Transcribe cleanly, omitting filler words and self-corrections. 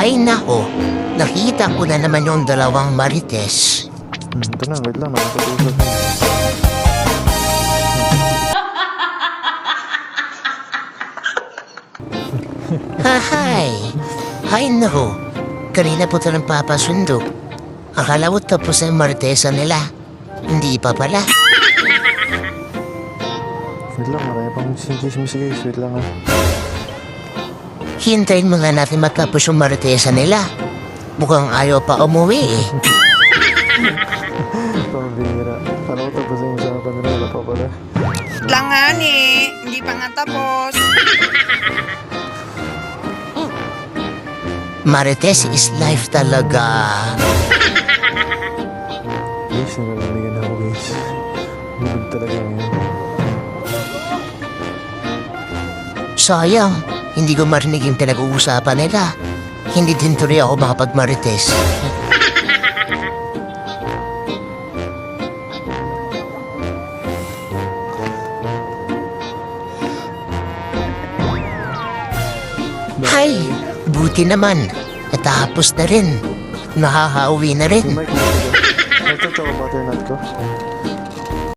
Ay nako, nakita ko na naman yung dalawang marites. Ito na, wait lang, nakakatulog na. Hahay! Hay nako, kanina po ito ng papasundo. Akala ko tapos ang maritesa nila. Hindi pa pala. Wait lang, marami pang chismis guys, wait lang ah. Hintayin mo nga natin matapos yung maritesa nila. Mukhang ayaw pa umuwi eh. Pambira. Paano ko tapos yung usapan nila, wala pa pala. Lang nga ni, hindi pa nga tapos. Marites is life talaga. Guys, nalalamigan ako guys. Bulog talaga ngayon. Sayang, hindi ko marinig yung pinag-uusapan nila. Hindi din tuloy ako makapag-marites. Hay, buti naman. Natapos na rin. Nakakauwi na rin. Yung mic mo, ito, butternut ko.